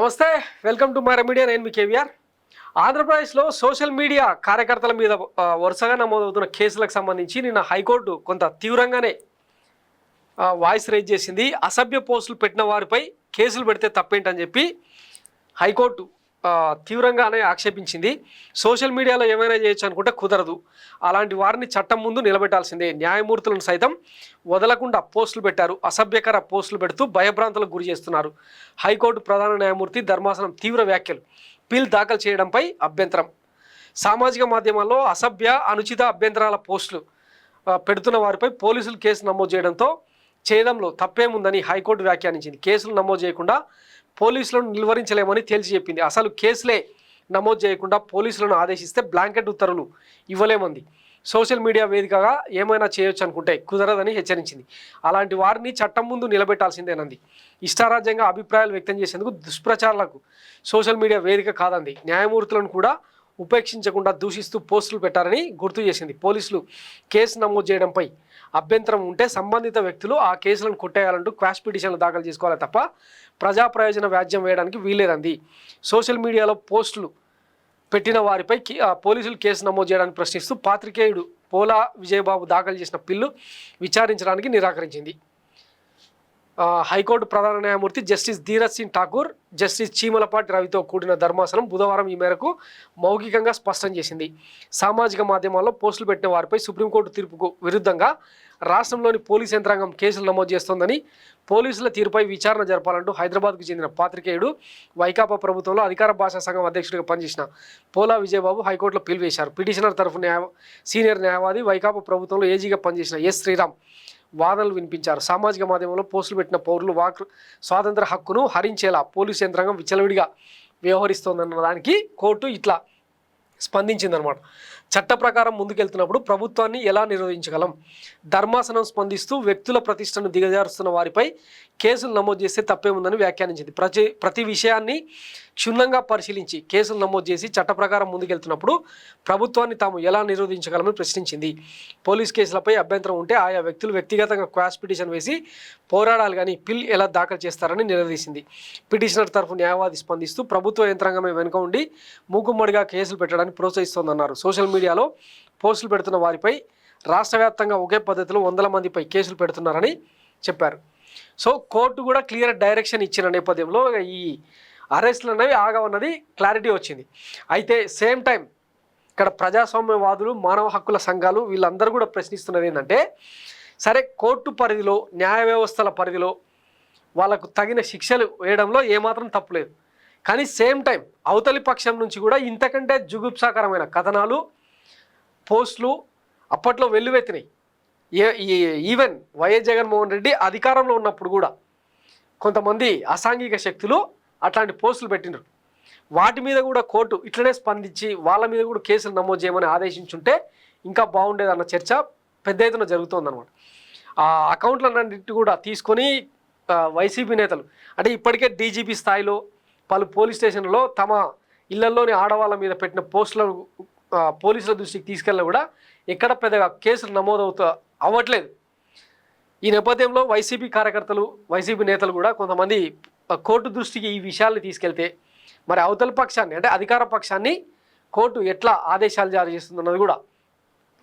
నమస్తే, welcome to my media. నేను మీ కేవీఆర్. ఆంధ్రప్రదేశ్లో సోషల్ మీడియా కార్యకర్తల మీద వరుసగా నమోదవుతున్న కేసులకు సంబంధించి నిన్న హైకోర్టు కొంత తీవ్రంగానే వాయిస్ రైజ్ చేసింది. అసభ్య పోస్టులు పెట్టిన వారిపై కేసులు పెడితే తప్పేంటని చెప్పి హైకోర్టు తీవ్రంగానే ఆక్షేపించింది. సోషల్ మీడియాలో ఏమైనా చేయొచ్చు అనుకుంటే కుదరదు, అలాంటి వారిని చట్టం ముందు నిలబెట్టాల్సిందే. న్యాయమూర్తులను సైతం వదలకుండా పోస్టులు పెట్టారు, అసభ్యకర పోస్టులు పెడుతూ భయభ్రాంతులకు గురి చేస్తున్నారు. హైకోర్టు ప్రధాన న్యాయమూర్తి ధర్మాసనం తీవ్ర వ్యాఖ్యలు. పిల్ దాఖలు చేయడంపై అభ్యంతరం. సామాజిక మాధ్యమాల్లో అసభ్య అనుచిత అభ్యంతరాల పోస్టులు పెడుతున్న వారిపై పోలీసులు కేసు నమోదు చేయడంలో తప్పేముందని హైకోర్టు వ్యాఖ్యానించింది. కేసులు నమోదు చేయకుండా పోలీసులను నిలువరించలేమని తేల్చి చెప్పింది. అసలు కేసులే నమోదు చేయకుండా పోలీసులను ఆదేశిస్తే బ్లాంకెట్ ఉత్తర్వులు ఇవ్వలేమంది. సోషల్ మీడియా వేదికగా ఏమైనా చేయొచ్చు అనుకుంటే కుదరదని హెచ్చరించింది. అలాంటి వారిని చట్టం ముందు నిలబెట్టాల్సిందేనంది. ఇష్టారాజ్యంగా అభిప్రాయాలు వ్యక్తం చేసేందుకు దుష్ప్రచారాలకు సోషల్ మీడియా వేదిక కాదంది. న్యాయమూర్తులను కూడా ఉపేక్షించకుండా దూషిస్తూ పోస్టులు పెట్టారని గుర్తు చేసింది. పోలీసులు కేసు నమోదు చేయడంపై అభ్యంతరం ఉంటే సంబంధిత వ్యక్తులు ఆ కేసులను కొట్టేయాలంటూ క్వాష్ పిటిషన్లు దాఖలు చేసుకోవాలి తప్ప ప్రజా ప్రయోజన వ్యాజ్యం వేయడానికి వీల్లేదంది. సోషల్ మీడియాలో పోస్టులు పెట్టిన వారిపై పోలీసులు కేసు నమోదు చేయడానికి ప్రశ్నిస్తూ పాత్రికేయుడు పోలా విజయబాబు దాఖలు చేసిన పిల్లు విచారించడానికి నిరాకరించింది. హైకోర్టు ప్రధాన న్యాయమూర్తి జస్టిస్ ధీరజ్ సింగ్ ఠాకూర్, జస్టిస్ చీమలపాటి రవితో కూడిన ధర్మాసనం బుధవారం ఈ మేరకు మౌఖికంగా స్పష్టం చేసింది. సామాజిక మాధ్యమాల్లో పోస్టులు పెట్టిన వారిపై సుప్రీంకోర్టు తీర్పుకు విరుద్ధంగా రాష్ట్రంలోని పోలీస్ యంత్రాంగం కేసులు నమోదు చేస్తోందని, పోలీసుల తీరుపై విచారణ జరపాలంటూ హైదరాబాద్కు చెందిన పాత్రికేయుడు వైకాపా ప్రభుత్వంలో అధికార భాషా సంఘం అధ్యక్షుడిగా పనిచేసిన పోలా విజయబాబు హైకోర్టులో పిలువేశారు. పిటిషనర్ తరఫు సీనియర్ న్యాయవాది, వైకాపా ప్రభుత్వంలో ఏజీగా పనిచేసిన ఎస్ శ్రీరామ్ వాదనలు వినిపించారు. సామాజిక మాధ్యమంలో పోస్టులు పెట్టిన పౌరులు వాక్ స్వాతంత్ర హక్కును హరించేలా పోలీసు యంత్రాంగం విచ్చలవిడిగా వ్యవహరిస్తోందన్న దానికి కోర్టు ఇట్లా స్పందించిందనమాట. చట్ట ప్రకారం ముందుకెళ్తున్నప్పుడు ప్రభుత్వాన్ని ఎలా నిరోధించగలం? ధర్మాసనం స్పందిస్తూ వ్యక్తుల ప్రతిష్టను దిగజారుస్తున్న వారిపై కేసులు నమోదు చేస్తే తప్పేముందని వ్యాఖ్యానించింది. ప్రతి విషయాన్ని క్షుణ్ణంగా పరిశీలించి కేసులు నమోదు చేసి చట్ట ప్రకారం ముందుకెళ్తున్నప్పుడు ప్రభుత్వాన్ని తాము ఎలా నిరోధించగలమని ప్రశ్నించింది. పోలీస్ కేసులపై అభ్యంతరం ఉంటే ఆయా వ్యక్తులు వ్యక్తిగతంగా క్వాష్ పిటిషన్ వేసి పోరాడాలి, కానీ పిల్ ఎలా దాఖలు చేస్తారని నిలదీసింది. పిటిషనర్ తరఫు న్యాయవాది స్పందిస్తూ ప్రభుత్వ యంత్రాంగమే వెనుక ఉండి మూకుమ్మడిగా కేసులు పెట్టడానికి ప్రోత్సహిస్తోందన్నారు. సోషల్ మీడియాలో పోస్టులు పెడుతున్న వారిపై రాష్ట్ర వ్యాప్తంగా ఒకే పద్ధతిలో 100 మందిపై కేసులు పెడుతున్నారని చెప్పారు. సో కోర్టు కూడా క్లియర్ డైరెక్షన్ ఇచ్చిన నేపథ్యంలో ఈ అరెస్టులు అనేవి ఆగవన్నది క్లారిటీ వచ్చింది. అయితే సేమ్ టైం ఇక్కడ ప్రజాస్వామ్యవాదులు, మానవ హక్కుల సంఘాలు వీళ్ళందరూ కూడా ప్రశ్నిస్తున్నది ఏంటంటే, సరే కోర్టు పరిధిలో, న్యాయ వ్యవస్థల పరిధిలో వాళ్ళకు తగిన శిక్షలు వేయడంలో ఏమాత్రం తప్పులేదు, కానీ సేమ్ టైం అవతలి పక్షం నుంచి కూడా ఇంతకంటే జుగుప్సాకరమైన కథనాలు, పోస్టులు అప్పట్లో వెల్లువెత్తినాయి. ఈవెన్ వైఎస్ జగన్మోహన్ రెడ్డి అధికారంలో ఉన్నప్పుడు కూడా కొంతమంది అసాంఘిక శక్తులు అట్లాంటి పోస్టులు పెట్టినారు. వాటి మీద కూడా కోర్టు ఇట్లనే స్పందించి వాళ్ళ మీద కూడా కేసులు నమోదు చేయమని ఆదేశించుంటే ఇంకా బాగుండేదన్న చర్చ పెద్ద ఎత్తున జరుగుతుందన్నమాట. ఆ అకౌంట్లన్నింటి కూడా తీసుకొని వైసీపీ నేతలు అంటే ఇప్పటికే డీజీపీ స్థాయిలో పలు పోలీస్ స్టేషన్లలో తమ ఇళ్లలోని ఆడవాళ్ళ మీద పెట్టిన పోస్టులను పోలీసుల దృష్టికి తీసుకెళ్ళినా కూడా ఎక్కడ పెద్దగా కేసులు నమోదు అవ్వట్లేదు. ఈ నేపథ్యంలో వైసీపీ కార్యకర్తలు, వైసీపీ నేతలు కూడా కొంతమంది కోర్టు దృష్టికి ఈ విషయాల్ని తీసుకెళ్తే మరి అవతల పక్షాన్ని అంటే అధికార పక్షాన్ని కోర్టు ఎట్లా ఆదేశాలు జారీ చేస్తుందన్నది కూడా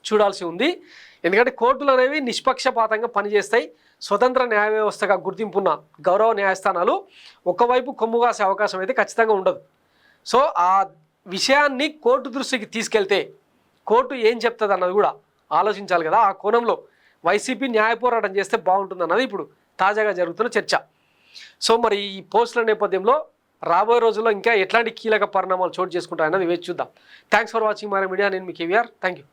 చూడాల్సి ఉంది. ఎందుకంటే కోర్టులు అనేవి నిష్పక్షపాతంగా పనిచేస్తాయి. స్వతంత్ర న్యాయ వ్యవస్థగా గుర్తింపున్న గౌరవ న్యాయస్థానాలు ఒకవైపు కొమ్ము కాసే అవకాశం అయితే ఖచ్చితంగా ఉండదు. సో ఆ విషయాన్ని కోర్టు దృష్టికి తీసుకెళ్తే కోర్టు ఏం చెప్తుంది అన్నది కూడా ఆలోచించాలి కదా. ఆ కోణంలో వైసీపీ న్యాయ పోరాటం చేస్తే బాగుంటుంది అన్నది ఇప్పుడు తాజాగా జరుగుతున్న చర్చ. సో మరి ఈ పోస్టుల నేపథ్యంలో రాబోయే రోజుల్లో ఇంకా ఎట్లాంటి కీలక పరిణామాలు చోటు చేసుకుంటాయన్నది వేచి చూద్దాం. Thanks for watching my media. నేను మీ కేవీఆర్. Thank you.